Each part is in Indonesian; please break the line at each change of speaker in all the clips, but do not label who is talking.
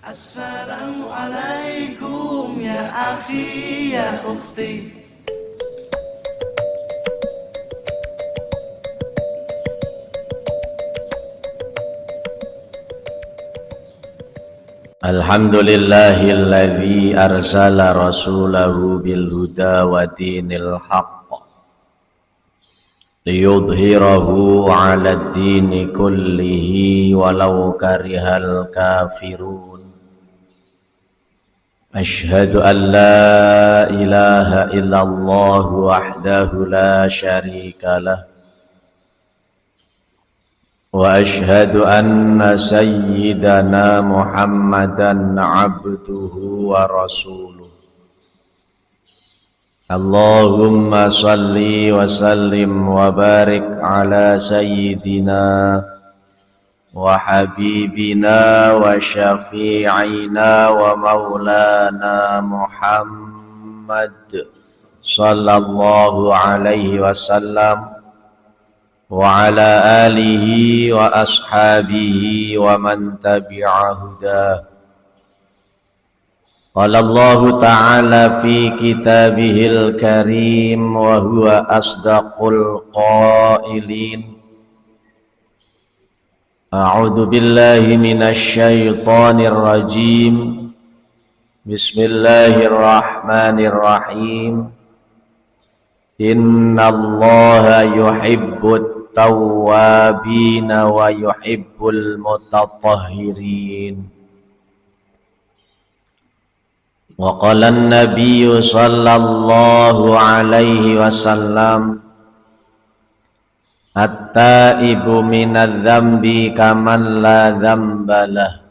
Assalamualaikum ya akhi ya ukhti.
Alhamdulillahilladzi arsala rasulahu bil huda wa dinil haqq liyudhhirahu 'alad dini kullihi walau karihal kafirun. Ashhadu an la ilaha illallah wahdahu la syarika lah wa ashhadu anna sayyidana Muhammadan abduhu wa rasuluh. Allahumma salli wa sallim wa barik ala sayyidina wa habibina wa syafi'ina wa maulana Muhammad sallallahu alaihi wasallam wa ala alihi wa ashabihi wa man tabi'a hudah. Qala Allah ta'ala fi kitabihil karim wa huwa asdaqul qailin. A'udzu billahi minasy syaithanir rajim. Bismillahirrahmanirrahim. Innallaha yuhibbut tawwabina wa yuhibbul mutatahhirin. Wa qala an-nabiyyu sallallahu alaihi wasallam, at-taibu minadz-dzambi kaman la dzambalah.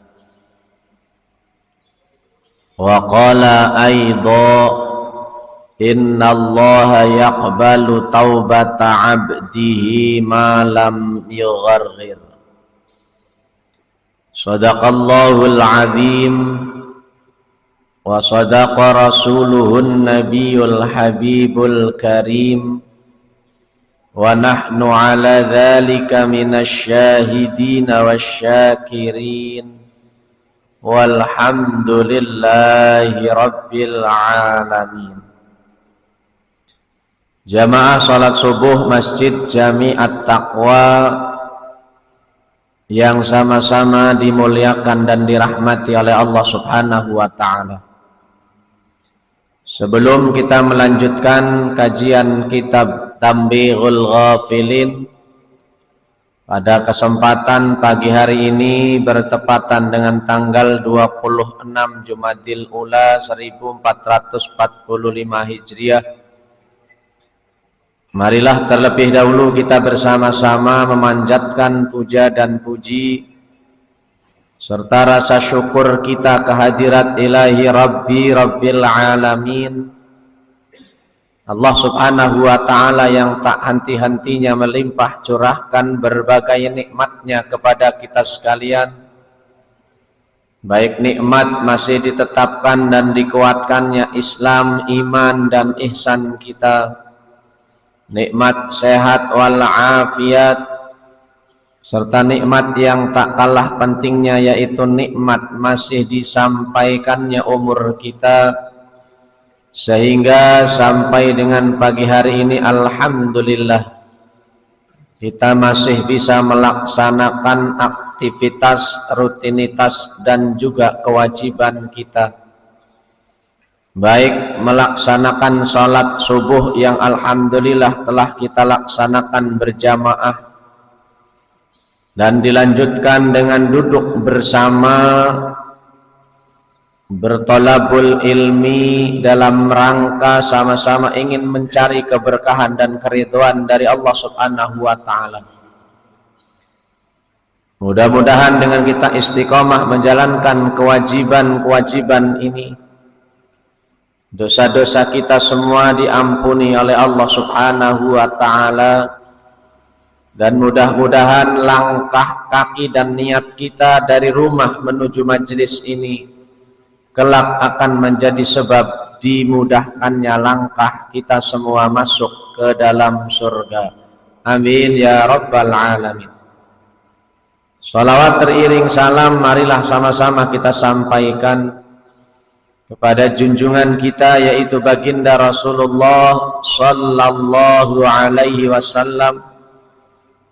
Wa qala aidha, innallaha yaqbalu taubata 'abdihi ma lam yugharrir. Shadaqallahul 'azim wa sadaqa rasuluhun nabiyyul habibul karim. Wa nahnu ala dhalika minasy syahidina wasyakirin walhamdulillahi rabbil alamin. Jamaah salat subuh Masjid Jami At-Taqwa yang sama-sama dimuliakan dan dirahmati oleh Allah Subhanahu wa ta'ala. Sebelum kita melanjutkan kajian kitab Tambighul Ghafilin, pada kesempatan pagi hari ini bertepatan dengan tanggal 26 Jumadil Ula 1445 Hijriah. Marilah terlebih dahulu kita bersama-sama memanjatkan puja dan puji serta rasa syukur kita kehadirat ilahi Rabbi Rabbil Alamin, Allah Subhanahu wa ta'ala yang tak henti-hentinya melimpah curahkan berbagai nikmatnya kepada kita sekalian. Baik nikmat masih ditetapkan dan dikuatkannya Islam, iman dan ihsan kita, nikmat sehat wal afiat, serta nikmat yang tak kalah pentingnya yaitu nikmat masih disampaikannya umur kita, sehingga sampai dengan pagi hari ini alhamdulillah kita masih bisa melaksanakan aktivitas, rutinitas dan juga kewajiban kita, baik melaksanakan sholat subuh yang alhamdulillah telah kita laksanakan berjamaah dan dilanjutkan dengan duduk bersama bertolabul ilmi dalam rangka sama-sama ingin mencari keberkahan dan keridhaan dari Allah Subhanahu wa ta'ala. Mudah-mudahan dengan kita istiqomah menjalankan kewajiban-kewajiban ini, dosa-dosa kita semua diampuni oleh Allah Subhanahu wa ta'ala, dan mudah-mudahan langkah kaki dan niat kita dari rumah menuju majelis ini kelak akan menjadi sebab dimudahkannya langkah kita semua masuk ke dalam surga. Amin ya rabbal alamin. Salawat teriring salam marilah sama-sama kita sampaikan kepada junjungan kita, yaitu baginda Rasulullah sallallahu alaihi wasallam,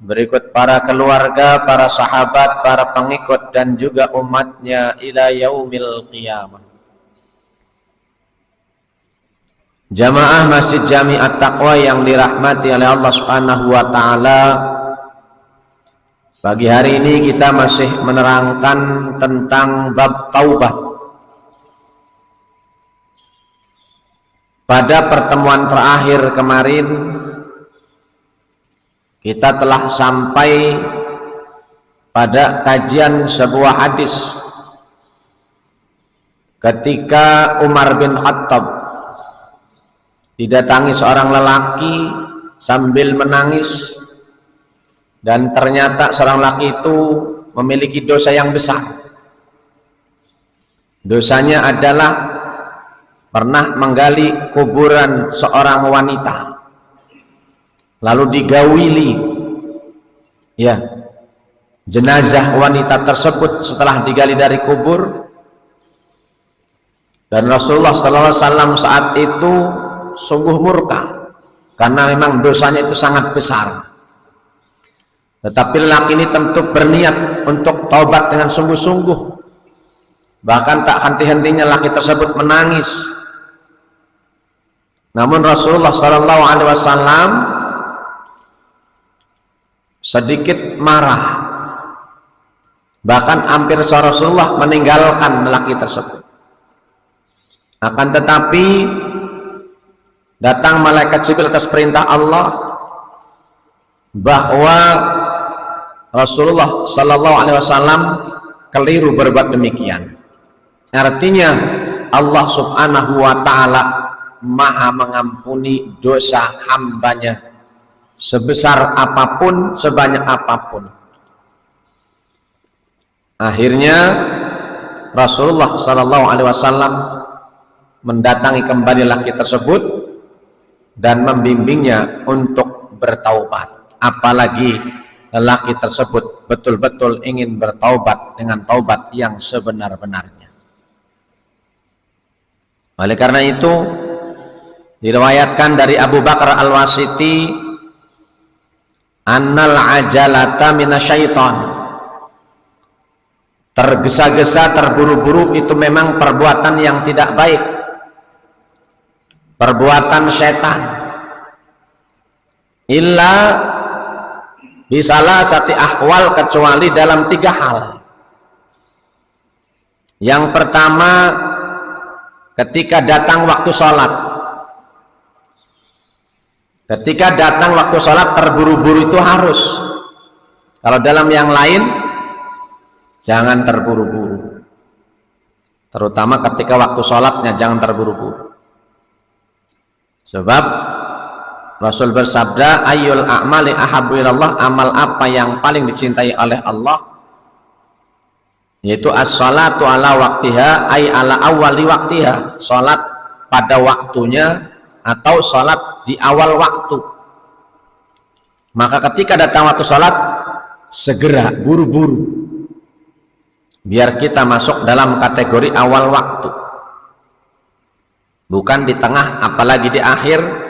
berikut para keluarga, para sahabat, para pengikut dan juga umatnya ila yaumil qiyamah. Jamaah Masjid Jami At-Taqwa yang dirahmati oleh Allah Subhanahu wa taala, pagi hari ini kita masih menerangkan tentang bab taubat. Pada pertemuan terakhir kemarin kita telah sampai pada kajian sebuah hadis ketika Umar bin Khattab didatangi seorang lelaki sambil menangis, dan ternyata seorang lelaki itu memiliki dosa yang besar. Dosanya adalah pernah menggali kuburan seorang wanita, lalu digawili ya jenazah wanita tersebut setelah digali dari kubur, dan Rasulullah SAW saat itu sungguh murka karena memang dosanya itu sangat besar. Tetapi lelaki ini tentu berniat untuk taubat dengan sungguh-sungguh, bahkan tak henti-hentinya lelaki tersebut menangis. Namun Rasulullah SAW sedikit marah, bahkan hampir Rasulullah meninggalkan lelaki tersebut. Akan tetapi datang malaikat Jibril atas perintah Allah bahwa Rasulullah SAW keliru berbuat demikian. Artinya Allah Subhanahu wa taala Maha mengampuni dosa hambanya sebesar apapun, sebanyak apapun. Akhirnya Rasulullah SAW mendatangi kembali laki tersebut dan membimbingnya untuk bertaubat, apalagi lelaki tersebut betul-betul ingin bertaubat dengan taubat yang sebenar-benarnya. Oleh karena itu diriwayatkan dari Abu Bakar Al-Wasiti, annal ajalata minasyaiton, tergesa-gesa, terburu-buru itu memang perbuatan yang tidak baik, perbuatan setan. Illa bisalah sati ahwal, kecuali dalam 3 hal. Yang pertama, ketika datang waktu sholat. Ketika datang waktu sholat terburu-buru itu harus. Kalau dalam yang lain jangan terburu-buru, terutama ketika waktu sholatnya jangan terburu-buru. Sebab Rasul bersabda, ayyul a'mali ahabbu ilallah, amal apa yang paling dicintai oleh Allah, yaitu as-salatu ala waktiha, ay ala awali waktiha, salat pada waktunya atau salat di awal waktu. Maka ketika datang waktu salat, segera buru-buru biar kita masuk dalam kategori awal waktu, bukan di tengah, apalagi di akhir,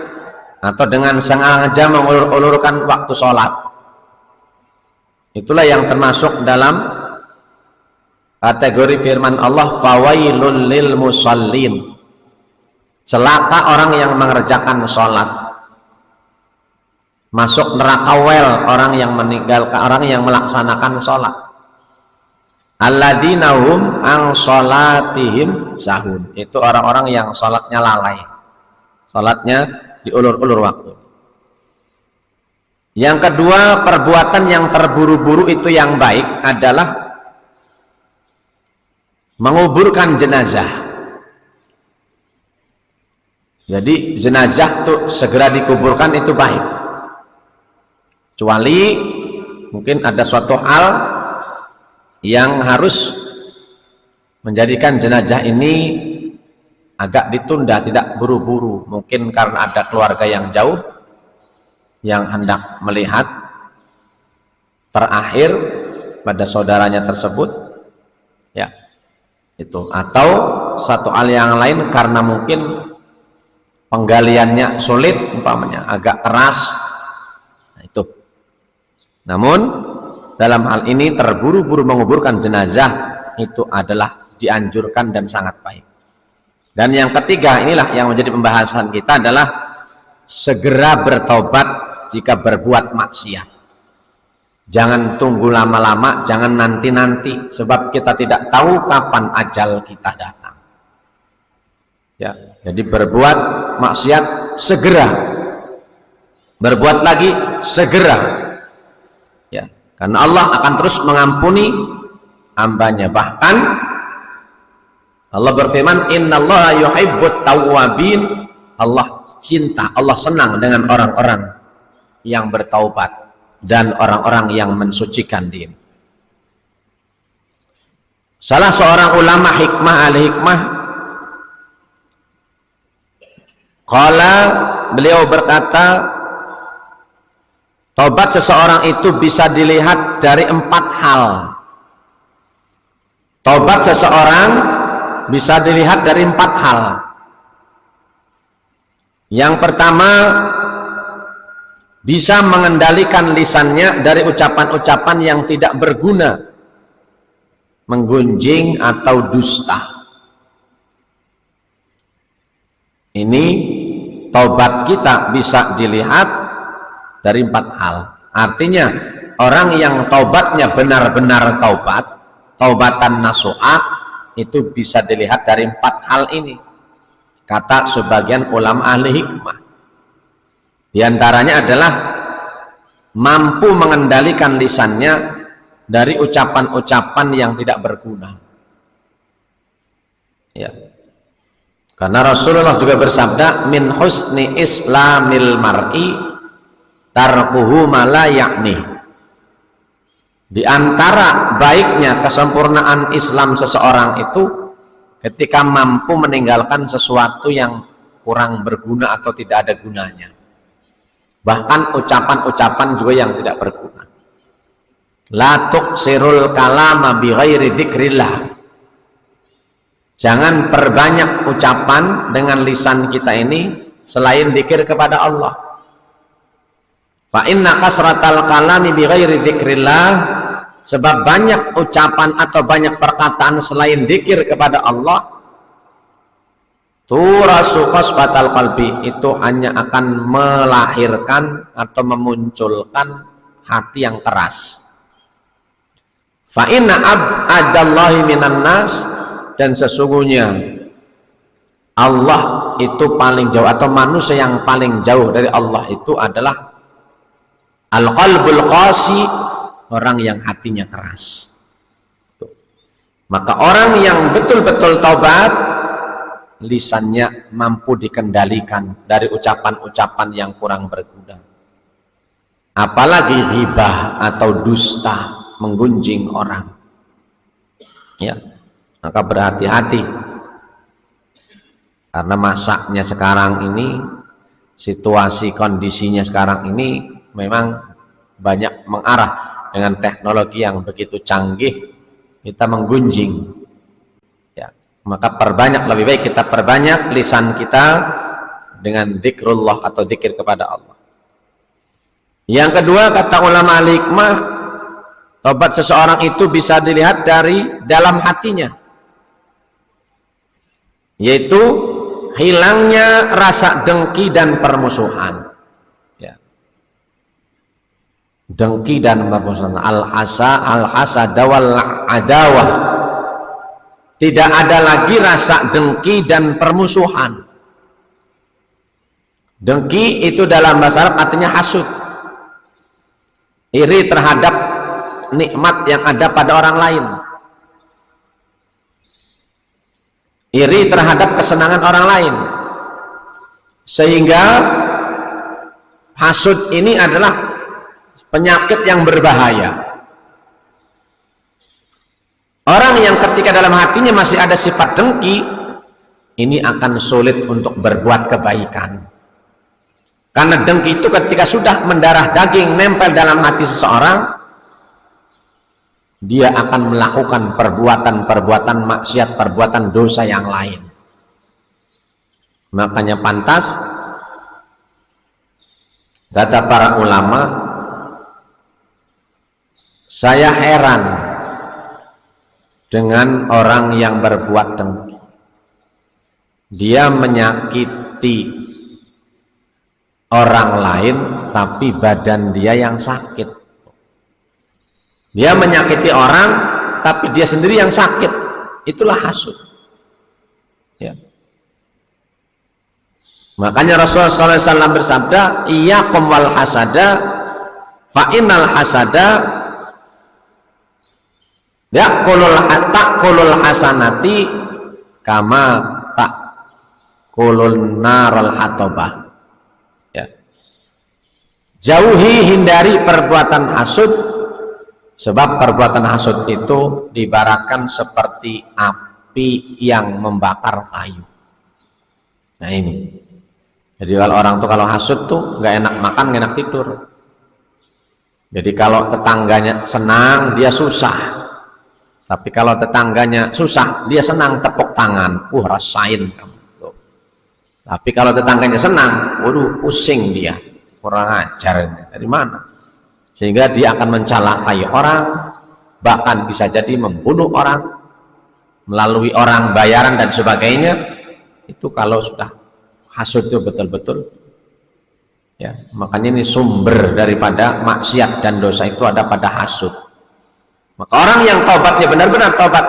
atau dengan sengaja mengulur-ulurkan waktu sholat. Itulah yang termasuk dalam kategori firman Allah, fawailul lil musallin, celaka orang yang mengerjakan sholat, masuk neraka wel orang yang meninggalkan, orang yang melaksanakan sholat. Alladzina hum an sholatihim sahun, itu orang-orang yang sholatnya lalai, sholatnya diulur-ulur waktu. Yang kedua, perbuatan yang terburu-buru itu yang baik adalah menguburkan jenazah. Jadi jenazah itu segera dikuburkan itu baik, kecuali mungkin ada suatu hal yang harus menjadikan jenazah ini agak ditunda, tidak buru-buru, mungkin karena ada keluarga yang jauh yang hendak melihat terakhir, daripada saudaranya tersebut, ya itu, atau satu hal yang lain karena mungkin penggaliannya sulit, umpamanya agak keras, nah, itu. Namun dalam hal ini terburu-buru menguburkan jenazah itu adalah dianjurkan dan sangat baik. Dan yang ketiga, inilah yang menjadi pembahasan kita, adalah segera bertaubat jika berbuat maksiat. Jangan tunggu lama-lama, jangan nanti-nanti, sebab kita tidak tahu kapan ajal kita datang. Ya, jadi berbuat maksiat segera, berbuat lagi segera. Ya, karena Allah akan terus mengampuni hambanya. Bahkan Allah berfirman, innallaha yuhibbut tawwabin. Allah cinta, Allah senang dengan orang-orang yang bertaubat dan orang-orang yang mensucikan diri. Salah seorang ulama hikmah, al-hikmah, beliau berkata, taubat seseorang itu bisa dilihat dari 4 hal. Taubat seseorang bisa dilihat dari 4 hal. Yang pertama, bisa mengendalikan lisannya dari ucapan-ucapan yang tidak berguna, menggunjing atau dusta. Ini taubat kita bisa dilihat dari 4 hal. Artinya orang yang taubatnya benar-benar taubat, taubatan nasuha, itu bisa dilihat dari 4 hal ini, kata sebagian ulama ahli hikmah. Di antaranya adalah mampu mengendalikan lisannya dari ucapan-ucapan yang tidak berguna. Ya. Karena Rasulullah juga bersabda, min husni islamil mar'i tarkuhu ma la ya'ni. Di antara baiknya kesempurnaan Islam seseorang itu ketika mampu meninggalkan sesuatu yang kurang berguna atau tidak ada gunanya. Bahkan ucapan-ucapan juga yang tidak berguna. La tuqsirul kalama bi ghairi dzikrillah. Jangan perbanyak ucapan dengan lisan kita ini selain zikir kepada Allah. Fa inna kasratal kalami bi ghairi dzikrillah, sebab banyak ucapan atau banyak perkataan selain zikir kepada Allah, turasu qasbatal qalbi, itu hanya akan melahirkan atau memunculkan hati yang keras. Fa inna abadallahi minan nas, dan sesungguhnya Allah itu paling jauh, atau manusia yang paling jauh dari Allah itu adalah al-qalbul qasi, orang yang hatinya keras. Maka orang yang betul-betul taubat, lisannya mampu dikendalikan dari ucapan-ucapan yang kurang berguna, apalagi ghibah atau dusta, menggunjing orang. Ya, maka berhati-hati, karena masaknya sekarang ini, situasi kondisinya sekarang ini memang banyak mengarah dengan teknologi yang begitu canggih, kita menggunjing. Ya, maka lebih baik kita perbanyak lisan kita dengan zikrullah atau zikir kepada Allah. Yang kedua, kata ulama al-hikmah, taubat seseorang itu bisa dilihat dari dalam hatinya, yaitu hilangnya rasa dengki dan permusuhan. Dengki dan permusuhan, al-hasad wal adawah. Tidak ada lagi rasa dengki dan permusuhan. Dengki itu dalam bahasa Arab artinya hasud, iri terhadap nikmat yang ada pada orang lain, iri terhadap kesenangan orang lain, sehingga hasud ini adalah penyakit yang berbahaya. Orang yang ketika dalam hatinya masih ada sifat dengki, ini akan sulit untuk berbuat kebaikan. Karena dengki itu ketika sudah mendarah daging, nempel dalam hati seseorang, dia akan melakukan perbuatan-perbuatan maksiat, perbuatan dosa yang lain. Makanya pantas kata para ulama, saya heran dengan orang yang berbuat dengki. Dia menyakiti orang lain tapi badan dia yang sakit. Dia menyakiti orang tapi dia sendiri yang sakit. Itulah hasud. Ya. Makanya Rasulullah SAW bersabda, iyyakum wal hasada fa innal hasada ta'kulul hasanati kama ta'kulun naral hatobah. Ya. Jauhi, hindari perbuatan hasud, sebab perbuatan hasud itu diibaratkan seperti api yang membakar kayu. Nah ini. Jadi kalau orang tuh kalau hasud tuh nggak enak makan, nggak enak tidur. Jadi kalau tetangganya senang, dia susah. Tapi kalau tetangganya susah, dia senang, tepuk tangan. Rasain kamu. Tuh. Tapi kalau tetangganya senang, waduh pusing dia. Kurang ajar. Dari mana? Sehingga dia akan mencelakai orang, bahkan bisa jadi membunuh orang, melalui orang bayaran dan sebagainya. Itu kalau sudah hasud itu betul-betul. Ya, makanya ini sumber daripada maksiat dan dosa itu ada pada hasud. Maka orang yang taubatnya benar-benar taubat,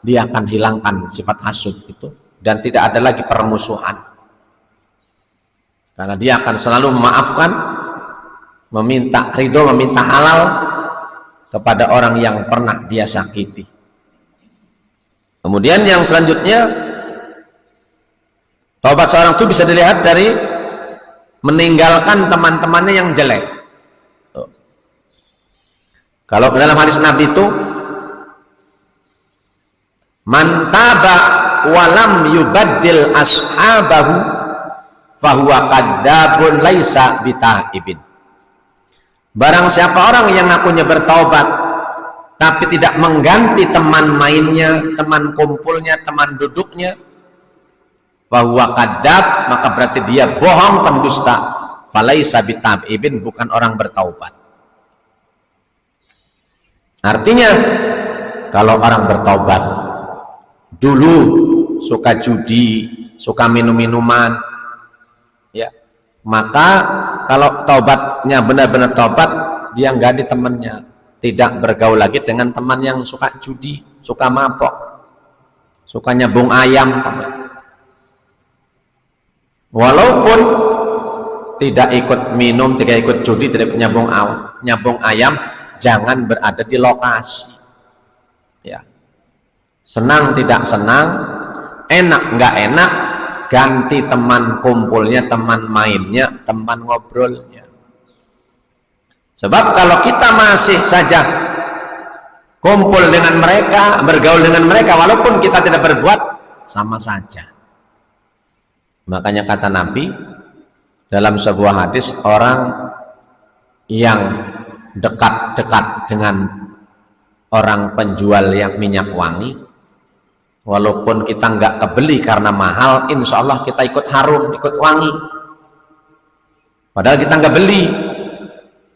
dia akan hilangkan sifat hasud itu dan tidak ada lagi permusuhan. Karena dia akan selalu memaafkan, meminta ridho, meminta halal kepada orang yang pernah dia sakiti. Kemudian yang selanjutnya, taubat seorang itu bisa dilihat dari meninggalkan teman-temannya yang jelek. Tuh. Kalau dalam hadis Nabi itu, man taba walam yubaddil ashabahu fahuwa kadzabun laisa bitaibin. Barang siapa orang yang ngakunya bertaubat tapi tidak mengganti teman mainnya, teman kumpulnya, teman duduknya, bahwa kadzab, maka berarti dia bohong, pendusta. Falaisa bitaibin, bukan orang bertaubat. Artinya kalau orang bertaubat dulu suka judi, suka minum-minuman, ya, maka kalau taubatnya benar-benar taubat, dia ganti temannya, tidak bergaul lagi dengan teman yang suka judi, suka mabok, suka nyambung ayam. Walaupun tidak ikut minum, tidak ikut judi, tidak nyambung ayam, jangan berada di lokasi. Ya, senang tidak senang, enak nggak enak, ganti teman kumpulnya, teman mainnya, teman ngobrolnya. Sebab kalau kita masih saja kumpul dengan mereka, bergaul dengan mereka, walaupun kita tidak berbuat, sama saja. Makanya kata Nabi dalam sebuah hadis, orang yang dekat-dekat dengan orang penjual yang minyak wangi, walaupun kita nggak kebeli karena mahal, insya Allah kita ikut harum, ikut wangi, padahal kita nggak beli,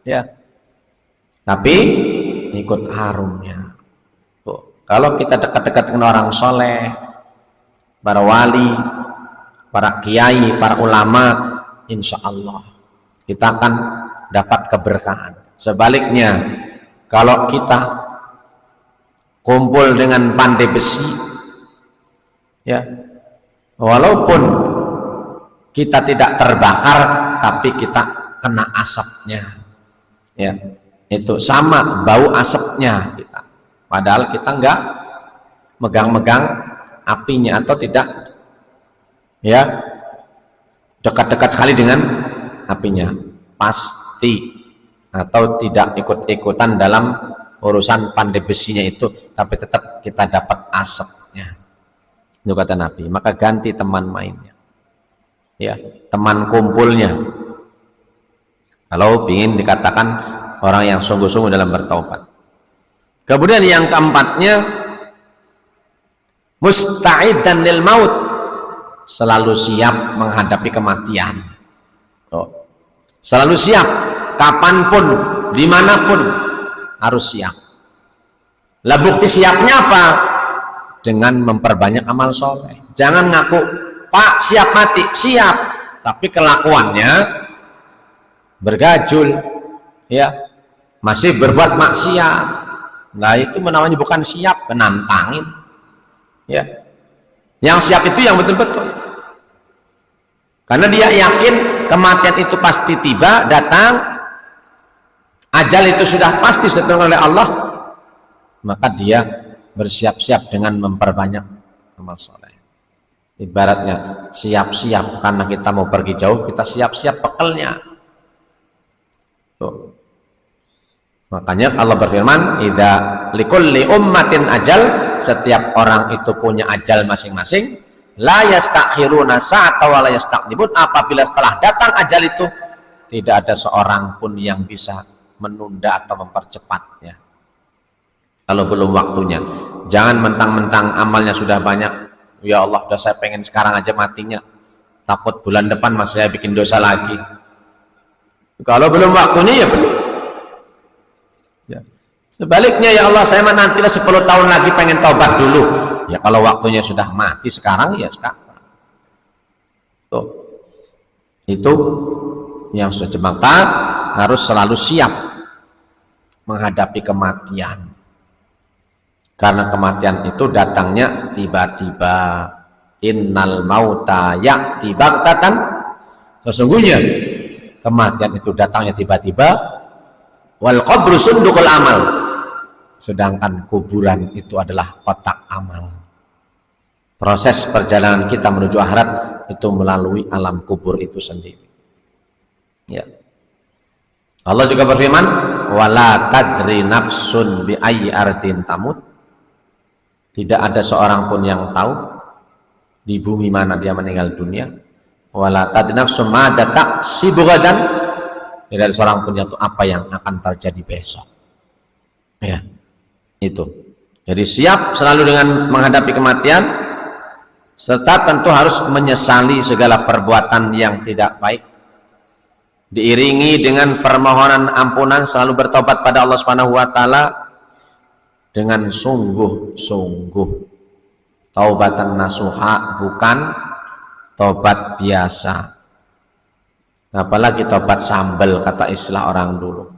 ya, tapi ikut harumnya. Tuh. Kalau kita dekat-dekat dengan orang soleh, para wali, para kiai, para ulama, insya Allah kita akan dapat keberkahan. Sebaliknya, kalau kita kumpul dengan pandai besi, ya, walaupun kita tidak terbakar, tapi kita kena asapnya, ya, itu sama bau asapnya kita. Padahal kita enggak megang-megang apinya atau tidak, ya, dekat-dekat sekali dengan apinya, pasti, atau tidak ikut-ikutan dalam urusan pandai besinya itu, tapi tetap kita dapat asapnya. Itu kata Nabi. Maka ganti teman mainnya, ya, teman kumpulnya. Kalau ingin dikatakan orang yang sungguh-sungguh dalam bertaubat. Kemudian yang keempatnya, musta'idan lil maut, selalu siap menghadapi kematian. Selalu siap, kapanpun, dimanapun harus siap. Lah bukti siapnya apa? Dengan memperbanyak amal soleh. Jangan ngaku, Pak siap mati, siap, tapi kelakuannya bergajul, ya, masih berbuat maksiat. Nah itu namanya bukan siap, menantangin, ya. Yang siap itu yang betul-betul, karena dia yakin kematian itu pasti tiba, datang, ajal itu sudah pasti ditentukan oleh Allah, maka dia bersiap-siap dengan memperbanyak amal soleh. Ibaratnya siap-siap karena kita mau pergi jauh, kita siap-siap bekalnya. Tuh. Makanya Allah berfirman, idza likulli ummatin ajal, setiap orang itu punya ajal masing-masing, la yastakhiruna sa'ata wa la yastaqdimun, apabila setelah datang ajal itu tidak ada seorang pun yang bisa menunda atau mempercepatnya kalau belum waktunya. Jangan mentang-mentang amalnya sudah banyak, ya Allah, udah saya pengen sekarang aja matinya, takut bulan depan masih saya bikin dosa lagi. Kalau belum waktunya ya belum. Ya. Sebaliknya, ya Allah, saya nantilah 10 tahun lagi pengen tobat dulu. Ya kalau waktunya sudah mati sekarang, ya sekarang. Tuh. Itu yang sudah jemata harus selalu siap menghadapi kematian. Karena kematian itu datangnya tiba-tiba. Innal mauta ya'ti baghtatan. Sesungguhnya kematian itu datangnya tiba-tiba. Wal qabru sundukul amal, sedangkan kuburan itu adalah kotak amal. Proses perjalanan kita menuju akhirat itu melalui alam kubur itu sendiri, ya. Allah juga berfirman, wala tadri nafsun bi ayyi ardin tamut, tidak ada seorang pun yang tahu di bumi mana dia meninggal dunia. Wala tadri nafsun ma taksibu gadan, tidak ada seorang pun yang tahu apa yang akan terjadi besok, ya. Itu jadi siap selalu dengan menghadapi kematian, serta tentu harus menyesali segala perbuatan yang tidak baik, diiringi dengan permohonan ampunan, selalu bertobat pada Allah Subhanahu wa taala dengan sungguh-sungguh, taubatan nasuha, bukan tobat biasa. Apalagi tobat sambel, kata istilah orang dulu,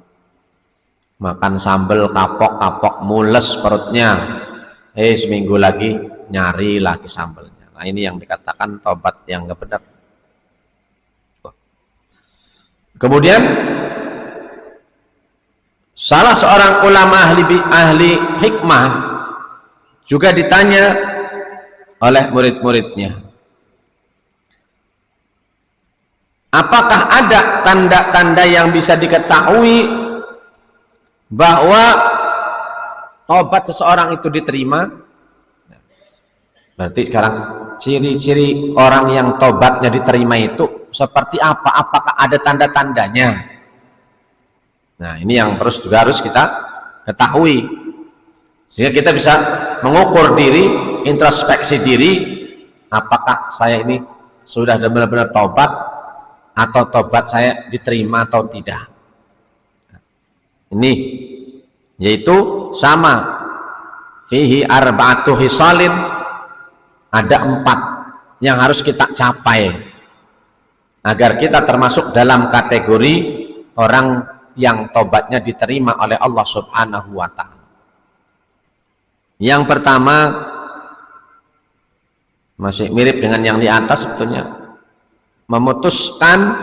makan sambel kapok-kapok mules perutnya, seminggu lagi nyari lagi sambelnya. Nah ini yang dikatakan tobat yang nggak benar. Kemudian salah seorang ulama ahli hikmah juga ditanya oleh murid-muridnya, apakah ada tanda-tanda yang bisa diketahui bahwa tobat seseorang itu diterima? Berarti sekarang ciri-ciri orang yang tobatnya diterima itu seperti apa? Apakah ada tanda-tandanya? Nah ini yang terus juga harus kita ketahui, sehingga kita bisa mengukur diri, introspeksi diri, apakah saya ini sudah benar-benar tobat, atau tobat saya diterima atau tidak. Ini yaitu sama, fihi arba'atu hisalin, ada 4 yang harus kita capai agar kita termasuk dalam kategori orang yang tobatnya diterima oleh Allah Subhanahu wa ta'ala. Yang pertama masih mirip dengan yang di atas sebetulnya, memutuskan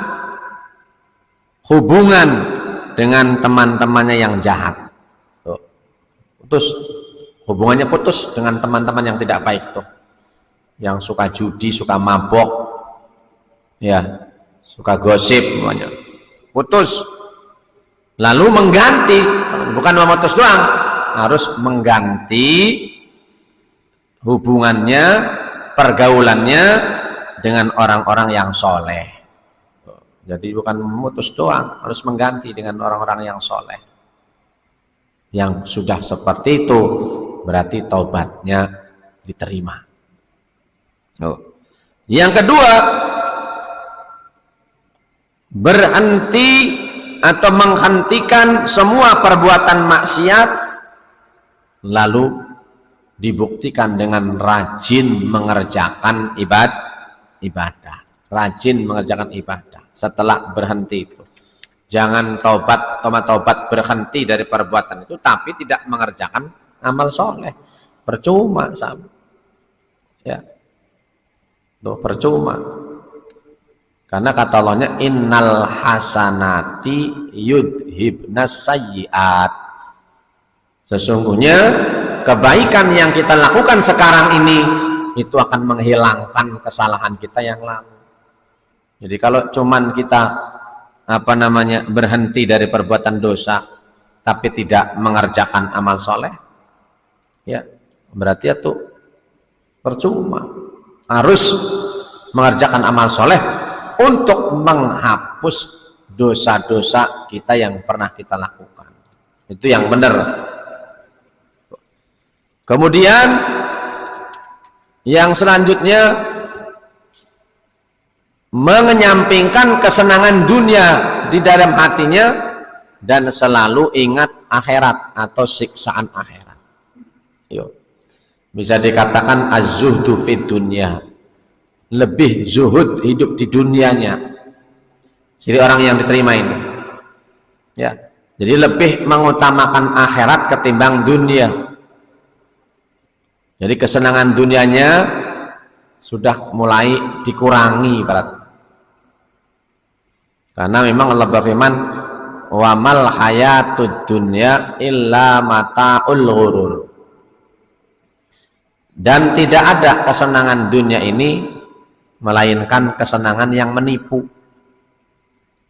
hubungan dengan teman-temannya yang jahat. Tuh. Hubungannya putus dengan teman-teman yang tidak baik tuh, yang suka judi, suka mabok, ya, suka gosip, semuanya putus. Lalu mengganti, bukan memutus doang, harus mengganti hubungannya, pergaulannya dengan orang-orang yang soleh. Jadi bukan memutus doang, harus mengganti dengan orang-orang yang soleh. Yang sudah seperti itu berarti taubatnya diterima. Yang kedua, berhenti atau menghentikan semua perbuatan maksiat, lalu dibuktikan dengan rajin mengerjakan ibadah. Rajin mengerjakan ibadah setelah berhenti itu. Jangan taubat berhenti dari perbuatan itu tapi tidak mengerjakan amal soleh, percuma sama. Ya, tuh percuma. Karena kata Allahnya innal hasanati yudhibnas sayyiat. Sesungguhnya kebaikan yang kita lakukan sekarang ini itu akan menghilangkan kesalahan kita yang lalu. Jadi kalau cuman kita berhenti dari perbuatan dosa tapi tidak mengerjakan amal soleh, ya berarti itu percuma. Harus mengerjakan amal soleh untuk menghapus dosa-dosa kita yang pernah kita lakukan. Itu yang benar. Kemudian yang selanjutnya, mengenyampingkan kesenangan dunia di dalam hatinya dan selalu ingat akhirat atau siksaan akhirat. Bisa dikatakan az-zuhdu fid dunya, lebih zuhud hidup di dunianya. Jadi orang yang diterima ini, ya, jadi lebih mengutamakan akhirat ketimbang dunia. Jadi kesenangan dunianya sudah mulai dikurangi berarti. Karena memang Allah berfirman, wa mal hayatud dunya illa mata'ul ghurur. Dan tidak ada kesenangan dunia ini melainkan kesenangan yang menipu.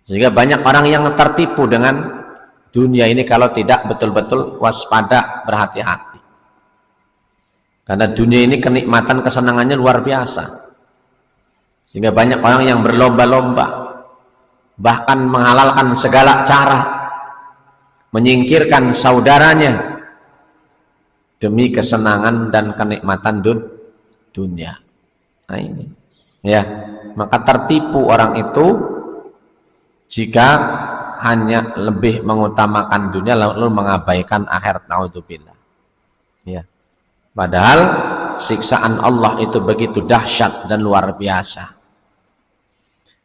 Sehingga banyak orang yang tertipu dengan dunia ini kalau tidak betul-betul waspada, berhati-hati. Karena dunia ini kenikmatan kesenangannya luar biasa. Sehingga banyak orang yang berlomba-lomba, bahkan menghalalkan segala cara, menyingkirkan saudaranya demi kesenangan dan kenikmatan dunia. Nah ini, ya, maka tertipu orang itu jika hanya lebih mengutamakan dunia lalu mengabaikan akhirat. Naudzubillah. Ya, padahal siksaan Allah itu begitu dahsyat dan luar biasa.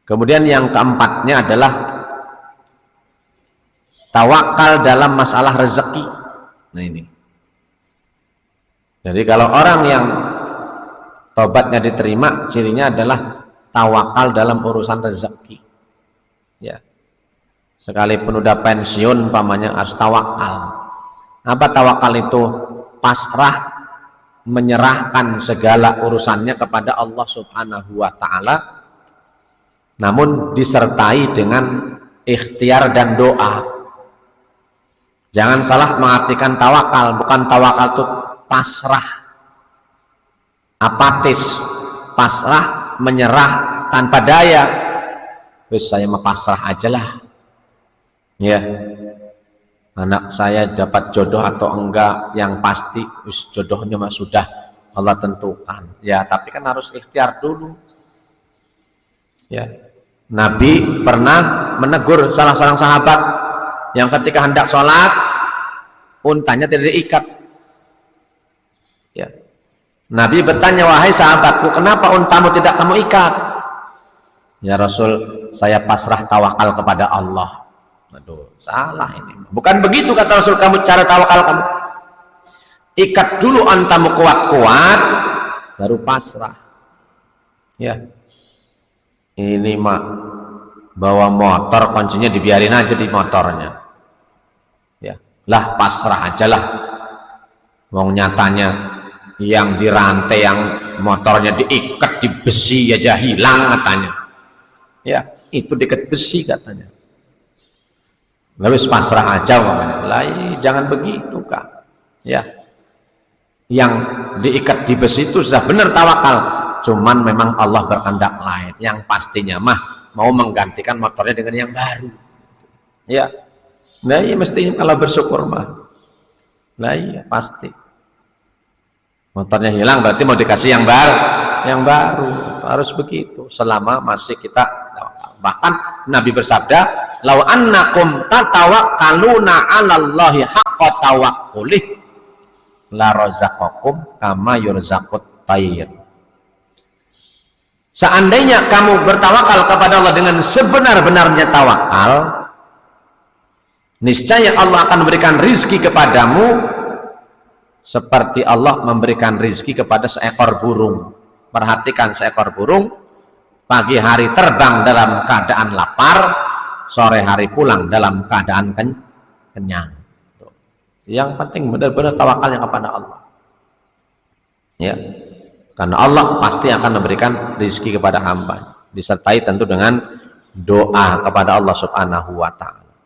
Kemudian yang keempatnya adalah tawakal dalam masalah rezeki. Nah ini. Jadi kalau orang yang tobatnya diterima, cirinya adalah tawakal dalam urusan rezeki. Ya. Sekalipun udah pensiun, pamannya harus tawakal. Apa tawakal itu? Pasrah, menyerahkan segala urusannya kepada Allah Subhanahu wa Ta'ala, namun disertai dengan ikhtiar dan doa. Jangan salah mengartikan tawakal. Bukan tawakal itu pasrah, apatis, pasrah, menyerah tanpa daya. Wis saya mah pasrah aja lah. Ya, anak saya dapat jodoh atau enggak, yang pasti wis jodohnya mah sudah Allah tentukan. Ya, tapi kan harus ikhtiar dulu. Ya, Nabi pernah menegur salah seorang sahabat yang ketika hendak sholat untanya tidak diikat. Ya, Nabi bertanya, wahai sahabatku, kenapa untamu tidak kamu ikat? Ya Rasul, saya pasrah tawakal kepada Allah. Aduh, salah ini. Bukan begitu kata Rasul, kamu cara tawakal kamu. Ikat dulu untamu kuat-kuat, baru pasrah. Ya. Ini mah bawa motor, kuncinya dibiarin aja di motornya. Ya, lah pasrah aja lah. Wong nyatanya yang dirantai, yang motornya diikat di besi aja hilang katanya. Ya, itu diikat besi katanya. Lalu pasrah aja katanya. Lah, jangan begitu Kak. Ya, yang diikat di besi itu sudah benar tawakal. Cuman memang Allah berkehendak lain. Yang pastinya mah mau menggantikan motornya dengan yang baru. Ya, nah iya mestinya kalau bersyukur mah. Lah iya pasti. Motornya hilang berarti mau dikasih yang baru. Harus begitu selama masih kita tawakal. Bahkan Nabi bersabda, "Lau annakum tatawakkaluna 'alallahi haqqa tawakkulih la razaqakum kama yurzaqut tayr." Seandainya kamu bertawakal kepada Allah dengan sebenar-benarnya tawakal, niscaya Allah akan memberikan rizki kepadamu seperti Allah memberikan rizki kepada seekor burung. Perhatikan, seekor burung pagi hari terbang dalam keadaan lapar, sore hari pulang dalam keadaan kenyang. Yang penting benar-benar tawakalnya kepada Allah, ya, karena Allah pasti akan memberikan rizki kepada hamba, disertai tentu dengan doa kepada Allah Subhanahu wa Ta'ala.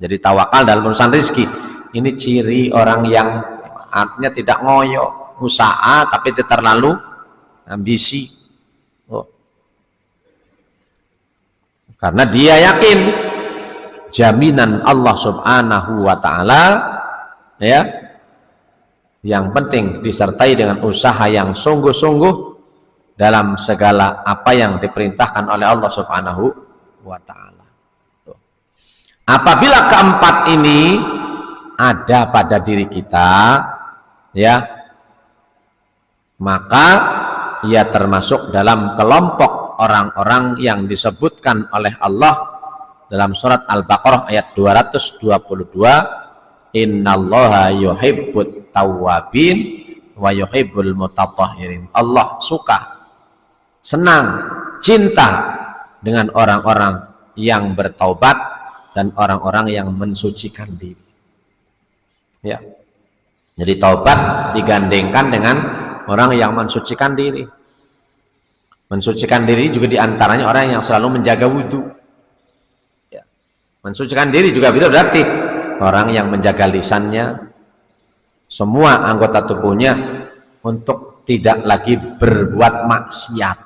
Jadi tawakal dalam urusan rizki ini ciri orang yang artinya tidak ngoyo, usaha tapi tidak terlalu ambisi. Karena dia yakin jaminan Allah Subhanahu wa Ta'ala, ya, yang penting disertai dengan usaha yang sungguh-sungguh dalam segala apa yang diperintahkan oleh Allah Subhanahu wa Ta'ala. Apabila keempat ini ada pada diri kita, ya, maka ia termasuk dalam kelompok orang-orang yang disebutkan oleh Allah dalam surat Al-Baqarah ayat 222, innallaha yuhibbut tawwabin wa yuhibbul mutatahhirin. Allah suka, senang, cinta dengan orang-orang yang bertaubat dan orang-orang yang mensucikan diri, ya. Jadi taubat digandengkan dengan orang yang mensucikan diri. Mensucikan diri juga diantaranya orang yang selalu menjaga wudhu, ya. Mensucikan diri juga berarti orang yang menjaga lisannya, semua anggota tubuhnya untuk tidak lagi berbuat maksiat.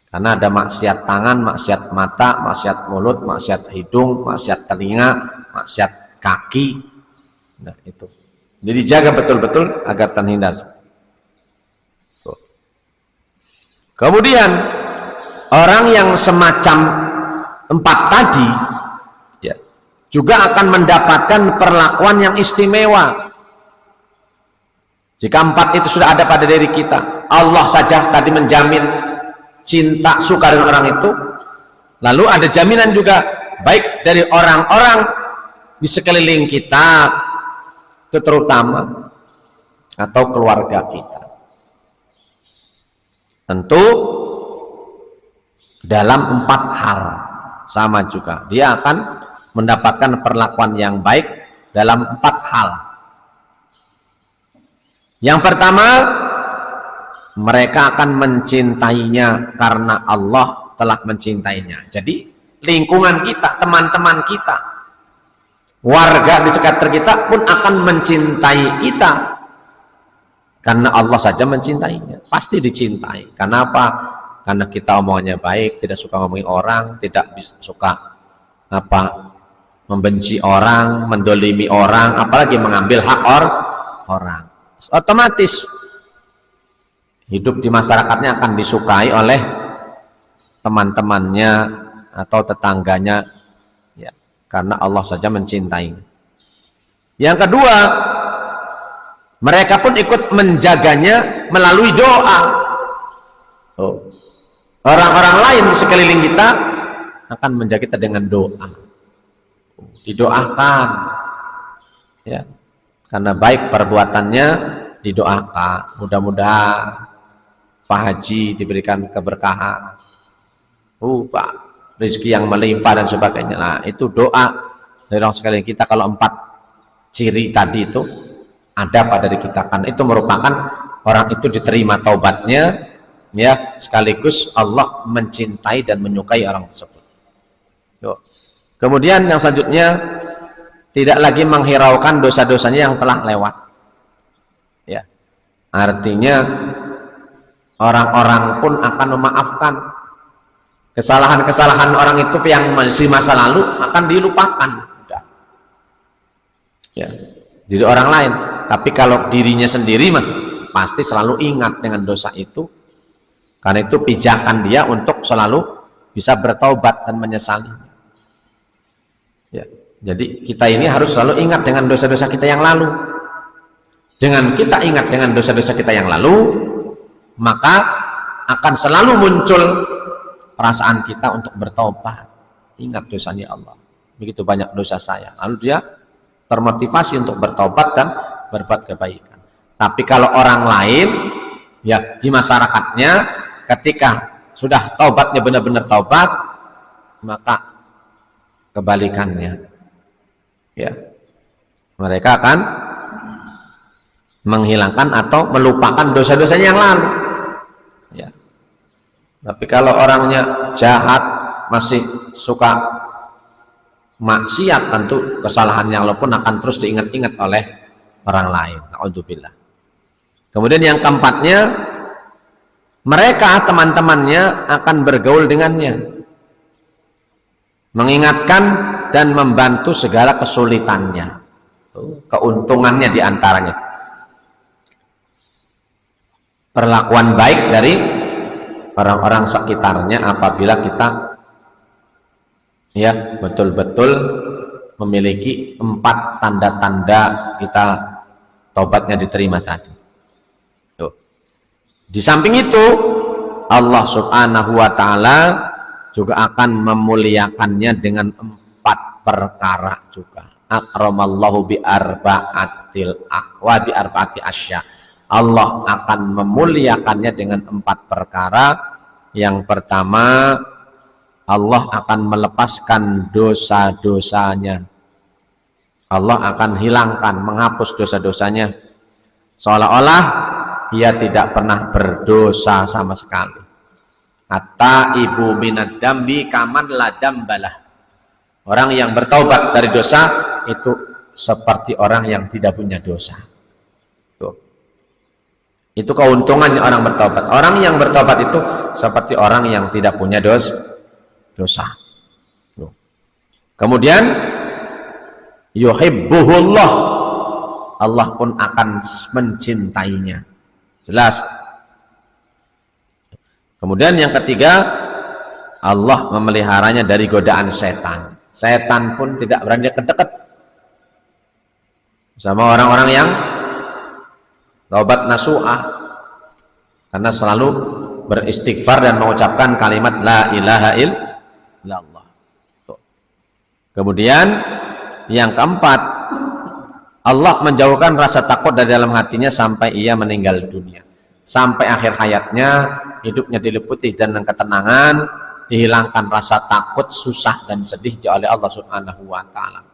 Karena ada maksiat tangan, maksiat mata, maksiat mulut, maksiat hidung, maksiat telinga, maksiat kaki. Nah itu, jadi jaga betul-betul agar terhindar. Kemudian orang yang semacam empat tadi, ya, juga akan mendapatkan perlakuan yang istimewa. Jika empat itu sudah ada pada diri kita, Allah saja tadi menjamin cinta, suka dengan orang itu, lalu ada jaminan juga baik dari orang-orang di sekeliling kita, terutama atau keluarga kita. Tentu dalam empat hal sama juga dia akan mendapatkan perlakuan yang baik dalam empat hal. Yang pertama, mereka akan mencintainya karena Allah telah mencintainya. Jadi lingkungan kita, teman-teman kita, warga di sekitar kita pun akan mencintai kita karena Allah saja mencintainya. Pasti dicintai. Kenapa? Karena kita omongannya baik, tidak suka ngomongin orang, tidak suka membenci orang, mendolimi orang, apalagi mengambil hak orang. Otomatis hidup di masyarakatnya akan disukai oleh teman-temannya atau tetangganya, ya, karena Allah saja mencintai. Yang kedua, mereka pun ikut menjaganya melalui doa. Orang-orang lain di sekeliling kita akan menjaga kita dengan doa. Didoakan, ya, karena baik perbuatannya didoakan. Mudah-mudahan Pak Haji diberikan keberkahan, Pak, rezeki yang melimpah dan sebagainya. Nah itu doa dari orang sekalian kita. Kalau empat ciri tadi itu ada pada diri kita, kan itu merupakan orang itu diterima taubatnya, ya, sekaligus Allah mencintai dan menyukai orang tersebut. Kemudian yang selanjutnya, tidak lagi menghiraukan dosa-dosanya yang telah lewat, ya, artinya orang-orang pun akan memaafkan kesalahan-kesalahan orang itu yang masih masa lalu, akan dilupakan. Udah. Ya. Jadi orang lain. Tapi kalau dirinya sendiri mah pasti selalu ingat dengan dosa itu, karena itu pijakan dia untuk selalu bisa bertaubat dan menyesali. Ya, jadi kita ini harus selalu ingat dengan dosa-dosa kita yang lalu. Dengan kita ingat dengan dosa-dosa kita yang lalu, maka akan selalu muncul perasaan kita untuk bertobat. Ingat dosanya Allah, begitu banyak dosa saya, lalu dia termotivasi untuk bertobat dan berbuat kebaikan. Tapi kalau orang lain, ya di masyarakatnya, ketika sudah taubatnya benar-benar taubat, maka kebalikannya, ya mereka akan menghilangkan atau melupakan dosa-dosanya yang lalu. Ya. Tapi kalau orangnya jahat, masih suka maksiat, tentu kesalahan yang lalu pun akan terus diingat-ingat oleh orang lain. Na'udzubillah. Kemudian yang keempatnya, mereka teman-temannya akan bergaul dengannya, mengingatkan dan membantu segala kesulitannya. Keuntungannya diantaranya perlakuan baik dari orang-orang sekitarnya apabila kita ya betul-betul memiliki 4 tanda-tanda kita taubatnya diterima tadi. Tuh. Di samping itu Allah Subhanahu wa taala juga akan memuliakannya dengan 4 perkara juga. Akramallahu bi arba'atil wa bi arba'ati asya. Allah akan memuliakannya dengan 4 perkara. Yang pertama, Allah akan melepaskan dosa-dosanya. Allah akan hilangkan, menghapus dosa-dosanya, seolah-olah ia tidak pernah berdosa sama sekali. At-taibu minad dambi kaman la dambalah. Orang yang bertaubat dari dosa itu seperti orang yang tidak punya dosa. Tuh. Itu keuntungannya orang bertaubat. Orang yang bertaubat itu seperti orang yang tidak punya dosa. Tuh. Kemudian yuhibbuhullah, Allah pun akan mencintainya. Jelas. Kemudian yang ketiga, Allah memeliharanya dari godaan setan. Setan pun tidak berani dekat sama orang-orang yang taubat nasuha, karena selalu beristighfar dan mengucapkan kalimat la ilaha illallah. Kemudian yang keempat, Allah menjauhkan rasa takut dari dalam hatinya sampai ia meninggal dunia. Sampai akhir hayatnya, hidupnya diliputi dengan ketenangan, dihilangkan rasa takut, susah dan sedih oleh Allah Subhanahu wa taala.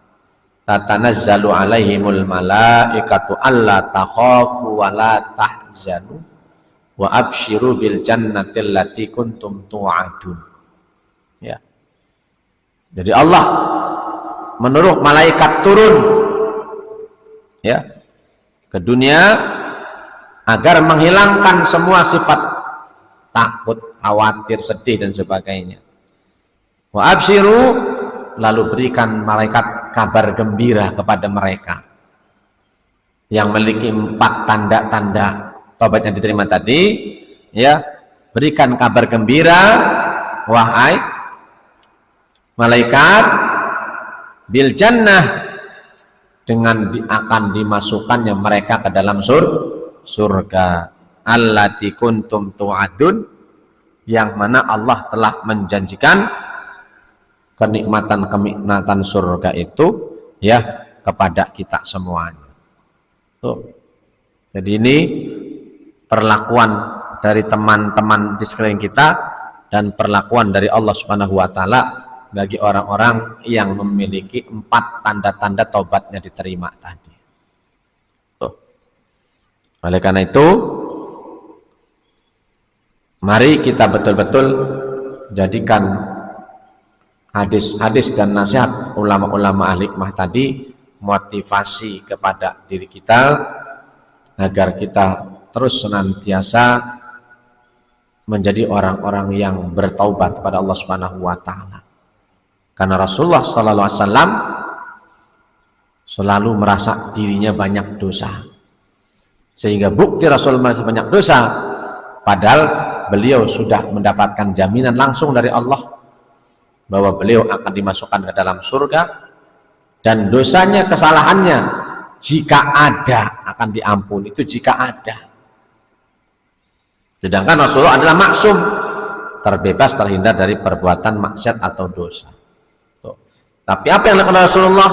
Tatanazzalu alaihimul malaikatu alla takhafu wa la tahzanu wa absyiru bil jannati allati kuntum tu'adun. Ya. Jadi Allah menyuruh malaikat turun ya ke dunia agar menghilangkan semua sifat takut, khawatir, sedih dan sebagainya. Wa absyiru, lalu berikan malaikat kabar gembira kepada mereka yang memiliki 4 tanda-tanda taubatnya diterima tadi, ya, berikan kabar gembira wahai malaikat bil jannah, dengan akan dimasukkannya mereka ke dalam surga allati kuntum tu'adun, yang mana Allah telah menjanjikan kenikmatan surga itu ya kepada kita semuanya. Tuh. Jadi ini perlakuan dari teman-teman di sekeliling kita dan perlakuan dari Allah Subhanahu wa taala bagi orang-orang yang memiliki 4 tanda-tanda taubatnya diterima tadi. Tuh. Oleh karena itu, mari kita betul-betul jadikan hadis-hadis dan nasihat ulama-ulama ahli hikmah tadi motivasi kepada diri kita agar kita terus senantiasa menjadi orang-orang yang bertaubat kepada Allah Subhanahu wa taala. Karena Rasulullah sallallahu alaihi wasallam selalu merasa dirinya banyak dosa, sehingga bukti Rasul merasa banyak dosa padahal beliau sudah mendapatkan jaminan langsung dari Allah bahwa beliau akan dimasukkan ke dalam surga, dan dosanya, kesalahannya jika ada akan diampuni, itu jika ada. Sedangkan Rasulullah adalah maksum, terbebas, terhindar dari perbuatan maksiat atau dosa. Tuh. Tapi apa yang dilakukan Rasulullah?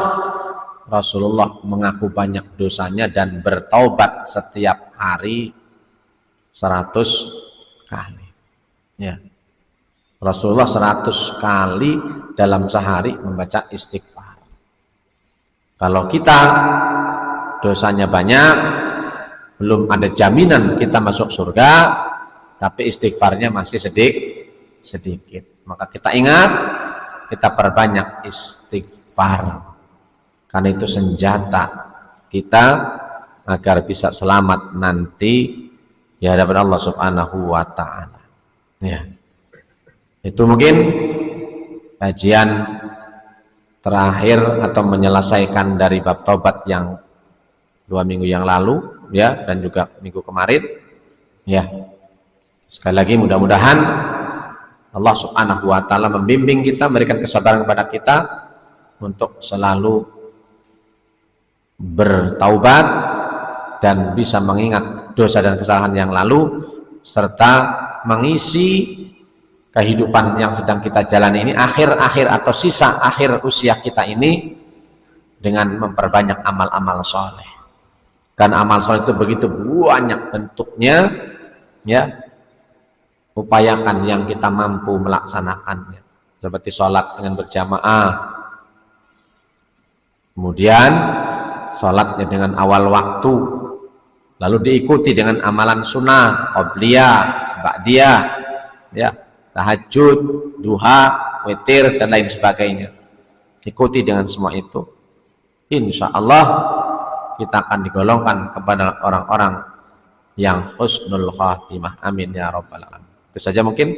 Rasulullah mengaku banyak dosanya dan bertaubat setiap hari 100 kali. Ya. Rasulullah 100 kali dalam sehari membaca istighfar. Kalau kita dosanya banyak, belum ada jaminan kita masuk surga, tapi istighfarnya masih sedikit, maka kita ingat, kita perbanyak istighfar, karena itu senjata kita agar bisa selamat nanti di hadapan Allah Subhanahu wa Ta'ala. Ya, itu mungkin kajian terakhir atau menyelesaikan dari bab taubat yang 2 minggu yang lalu, ya, dan juga minggu kemarin. Ya, sekali lagi mudah-mudahan Allah Subhanahu wa Ta'ala membimbing kita, memberikan kesabaran kepada kita untuk selalu bertaubat dan bisa mengingat dosa dan kesalahan yang lalu, serta mengisi kehidupan yang sedang kita jalani ini, akhir-akhir atau sisa akhir usia kita ini, dengan memperbanyak amal-amal soleh. Karena amal soleh itu begitu banyak bentuknya, ya. Upayakan yang kita mampu melaksanakannya, seperti sholat dengan berjamaah, kemudian sholatnya dengan awal waktu, lalu diikuti dengan amalan sunnah, qobliyah, ba'diyah, ya, tahajud, duha, witir, dan lain sebagainya. Ikuti dengan semua itu, insya Allah kita akan digolongkan kepada orang-orang yang husnul khatimah. Amin ya rabbal alamin. Itu saja mungkin,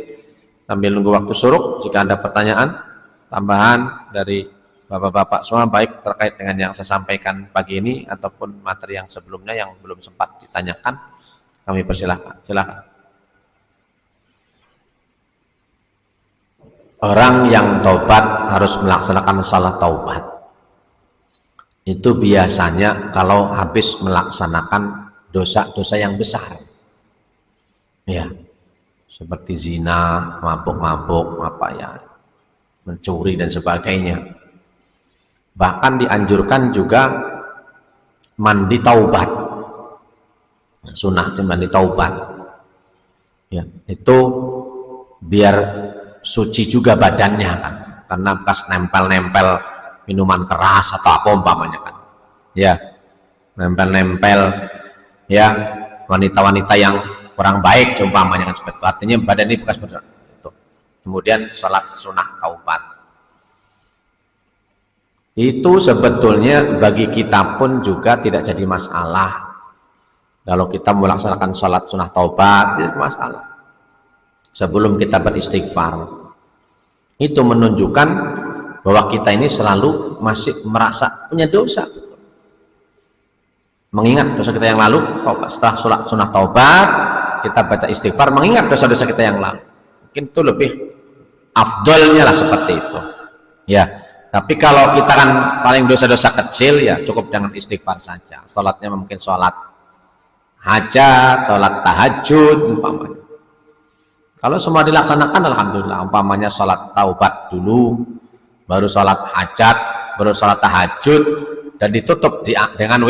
sambil nunggu waktu suruk. Jika ada pertanyaan tambahan dari bapak-bapak semua, baik terkait dengan yang saya sampaikan pagi ini ataupun materi yang sebelumnya yang belum sempat ditanyakan, kami persilahkan. Silakan. Orang yang taubat harus melaksanakan salat taubat. Itu biasanya kalau habis melaksanakan dosa-dosa yang besar, ya, seperti zina, mabuk-mabuk, mencuri dan sebagainya. Bahkan dianjurkan juga mandi taubat, sunnah mandi taubat, ya, itu biar suci juga badannya kan, karena bekas nempel-nempel minuman keras atau apa umpamanya kan, ya, nempel-nempel, ya, wanita-wanita yang kurang baik umpamanya kan, seperti itu. Artinya badan ini bekas itu. Kemudian sholat sunnah taubat itu sebetulnya bagi kita pun juga tidak jadi masalah. Kalau kita melaksanakan sholat sunnah taubat tidak masalah sebelum kita beristighfar. Itu menunjukkan bahwa kita ini selalu masih merasa punya dosa, mengingat dosa kita yang lalu. Setelah sholat sunnah taubat kita baca istighfar, mengingat dosa-dosa kita yang lalu. Mungkin itu lebih afdolnya lah seperti itu, ya. Tapi kalau kita kan paling dosa-dosa kecil, ya cukup dengan istighfar saja. Sholatnya mungkin sholat hajat, sholat tahajud umpamanya. Kalau semua dilaksanakan, alhamdulillah. Umpamanya sholat taubat dulu, baru sholat hajat, baru sholat tahajud, dan ditutup dengan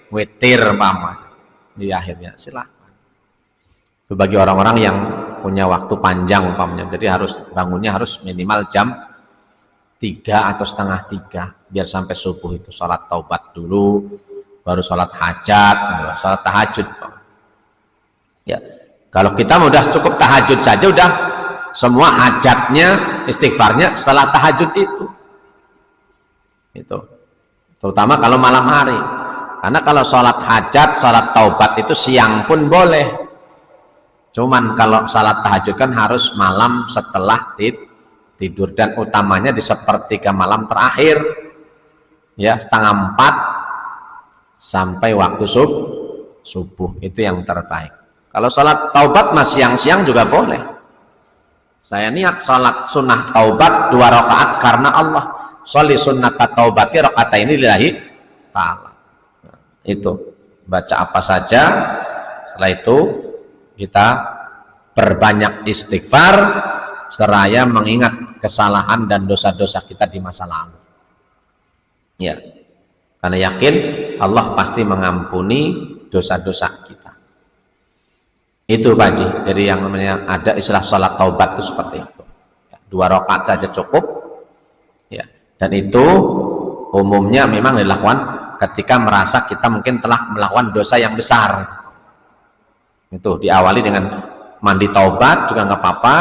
witir umpamanya di akhirnya, silahkan. Itu bagi orang-orang yang punya waktu panjang umpamanya, jadi bangunnya harus minimal jam 3 atau setengah 3 biar sampai subuh itu sholat taubat dulu, baru sholat hajat, baru sholat tahajud. Ya, kalau kita udah cukup tahajud saja, udah semua hajatnya, istighfarnya setelah tahajud itu. Terutama kalau malam hari. Karena kalau sholat hajat, sholat taubat itu siang pun boleh. Cuman kalau sholat tahajud kan harus malam setelah tidur, dan utamanya di sepertiga malam terakhir. ya 3:30 sampai waktu subuh, itu yang terbaik. Kalau sholat taubat mas siang-siang juga boleh. Saya niat sholat sunnah taubat 2 rakaat karena Allah. Sholli sunnata taubati rakaataini lillahi ta'ala. Itu baca apa saja, setelah itu kita perbanyak istighfar seraya mengingat kesalahan dan dosa-dosa kita di masa lalu. Ya, karena yakin Allah pasti mengampuni dosa-dosa kita. Itu Pak Haji. Jadi yang namanya ada istilah sholat taubat itu seperti itu. 2 rakaat saja cukup. Ya, dan itu umumnya memang dilakukan ketika merasa kita mungkin telah melakukan dosa yang besar. Itu diawali dengan mandi taubat juga nggak apa-apa,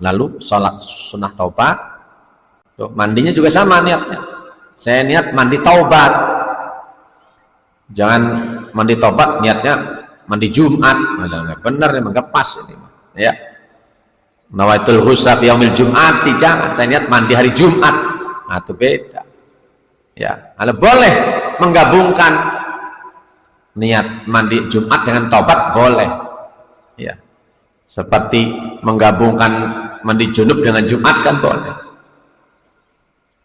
lalu sholat sunnah taubat. Tuh, mandinya juga sama niatnya. Saya niat mandi taubat, jangan mandi taubat niatnya mandi Jumat. Nggak benar, memang nggak pas ini, ya. Nawaitul ghusla fi yaumil jum'ati, jangan. Saya niat mandi hari Jumat, nah itu beda. Ya, kalau boleh menggabungkan niat mandi Jumat dengan taubat boleh. Ya, seperti menggabungkan mandi junub dengan Jumat kan boleh.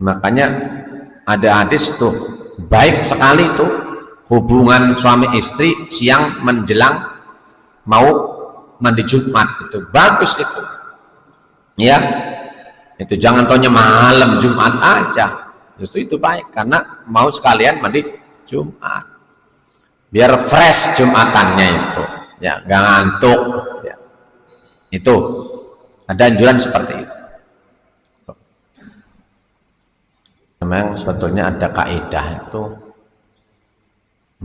Makanya ada hadis tuh baik sekali tuh hubungan suami istri siang menjelang mau mandi Jumat, itu bagus itu. Ya, itu jangan taunya malam Jumat aja. Justru itu baik karena mau sekalian mandi Jumat biar fresh Jumatannya itu, ya nggak ngantuk, ya. Itu ada anjuran seperti itu. Memang sebetulnya ada kaidah itu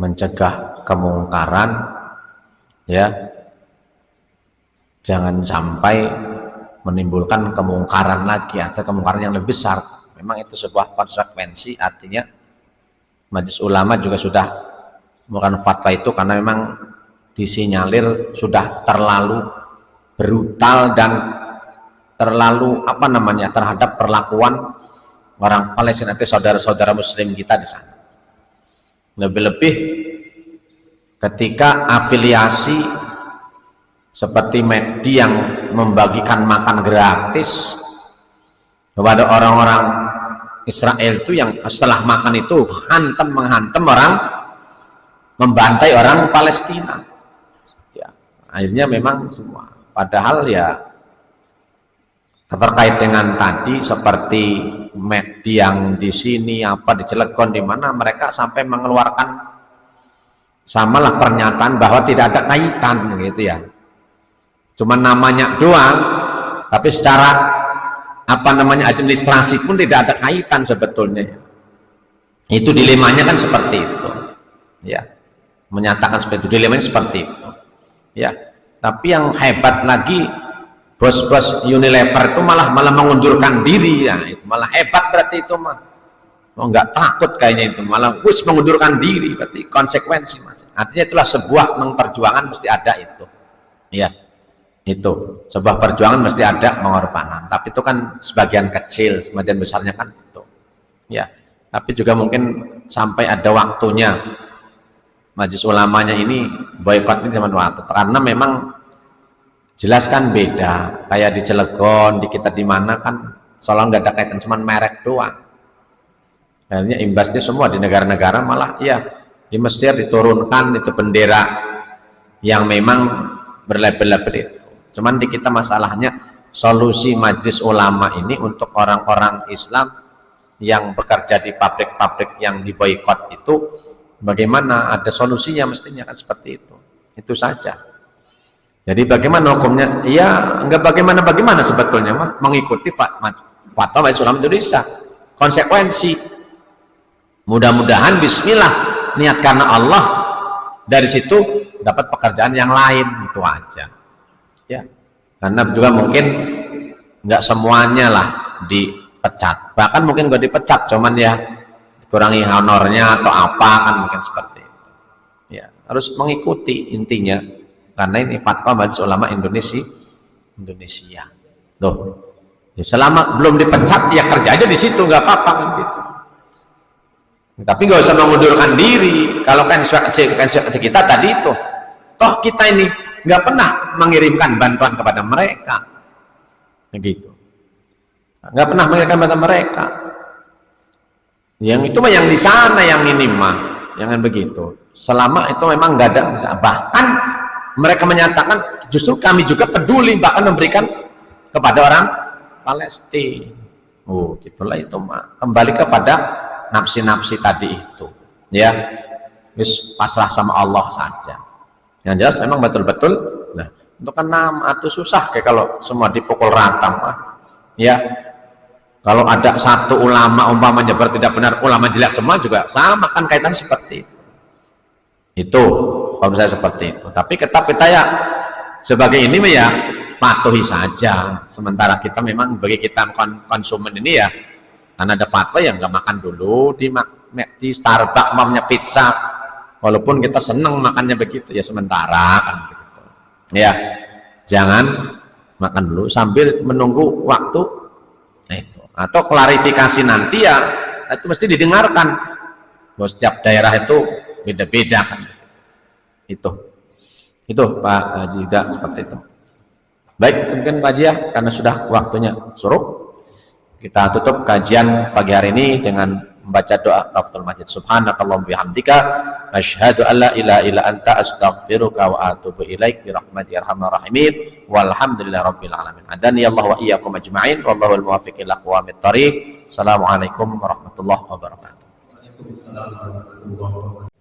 mencegah kemungkaran, ya, jangan sampai menimbulkan kemungkaran lagi atau kemungkaran yang lebih besar. Memang itu sebuah konsekuensi, artinya Majelis Ulama juga sudah bukan fatwa itu karena memang disinyalir sudah terlalu brutal dan terlalu terhadap perlakuan orang Palestina, saudara-saudara Muslim kita di sana. Lebih-lebih ketika afiliasi seperti media yang membagikan makan gratis kepada orang-orang Israel itu yang setelah makan itu menghantam orang, membantai orang Palestina. Ya, akhirnya memang semua. Padahal ya terkait dengan tadi seperti media yang di sini di Cilegon di mana mereka sampai mengeluarkan samalah pernyataan bahwa tidak ada kaitan gitu ya. Cuma namanya doang, tapi secara administrasi pun tidak ada kaitan sebetulnya. Itu dilemanya kan seperti itu, ya, menyatakan seperti itu, dilemanya seperti itu, ya. Tapi yang hebat lagi, bos-bos Unilever itu malah mengundurkan diri, ya, itu malah hebat berarti itu mah. Nggak takut kayaknya itu, malah mengundurkan diri, berarti konsekuensi mas. Artinya itulah sebuah perjuangan mesti ada itu, ya. Itu sebuah perjuangan mesti ada pengorbanan, tapi itu kan sebagian kecil, sebagian besarnya kan itu, ya. Tapi juga mungkin sampai ada waktunya Majelis Ulamanya ini boykot ini zaman waktu, karena memang jelas kan beda, kayak di Cilegon, di kita di mana kan soalnya nggak ada kaitan, cuman merek doang. Akhirnya imbasnya semua di negara-negara malah ya di Mesir diturunkan itu bendera yang memang berlabel-label itu. Cuman di kita masalahnya solusi Majelis Ulama ini untuk orang-orang Islam yang bekerja di pabrik-pabrik yang diboikot itu bagaimana, ada solusinya mestinya kan seperti itu saja. Jadi bagaimana hukumnya? Ya enggak bagaimana sebetulnya mah mengikuti fatwa Majelis Ulama Indonesia, konsekuensi. Mudah-mudahan bismillah niat karena Allah, dari situ dapat pekerjaan yang lain, itu aja. Ya, karena juga mungkin nggak semuanya lah dipecat, bahkan mungkin nggak dipecat, cuman ya dikurangi honornya atau apa kan mungkin seperti itu. Ya, harus mengikuti intinya, karena ini fatwa Majelis Ulama Indonesia. Loh, ya selama belum dipecat ya kerja aja di situ nggak apa-apa kan gitu. Tapi nggak usah mengundurkan diri. Kalau kan kita tadi itu, toh kita ini nggak pernah mengirimkan bantuan kepada mereka, begitu. Nggak pernah mengirimkan bantuan mereka. Yang itu mah yang di sana, yang ini mah jangan begitu. Selama itu memang nggak ada, bahkan mereka menyatakan justru kami juga peduli, bahkan memberikan kepada orang Palestina. Oh, gitulah itu mah. Kembali kepada nafsi-nafsi tadi itu, ya. Wis pasrah sama Allah saja. Yang jelas memang betul-betul. Nah, untuk kan nama itu susah kayak kalau semua dipukul rata mah. Ya. Kalau ada satu ulama umpamanya tidak benar, ulama jelek semua juga sama kan kaitan seperti itu. Itu kalau saya seperti itu. Tapi tetap kita ya sebagai ini ya patuhi saja. Sementara kita memang bagi kita konsumen ini ya, karena ada fatwa yang nggak makan dulu di Starbucks mamnya pizza, walaupun kita seneng makannya begitu ya sementara kan begitu. Ya, jangan makan dulu sambil menunggu waktu. Nah, itu. Atau klarifikasi nanti ya itu mesti didengarkan. Bahwa setiap daerah itu beda-beda kan. Itu Pak Haji, seperti itu. Baik, mungkin Pak Haji ya, karena sudah waktunya suruh, kita tutup kajian pagi hari ini dengan membaca doa Kafatul Majid. Subhanakallahumma bihamdika asyhadu an la ilaha illa anta astaghfiruka wa atubu ilaik bi rahmatika arhamar rahimin walhamdulillahirabbil alamin. Adani Allah wa iyyakum ajma'in wallahu al-muwaffiq ila aqwamit thoriq. Assalamualaikum warahmatullahi wabarakatuh. Waalaikumsalam warahmatullahi wabarakatuh.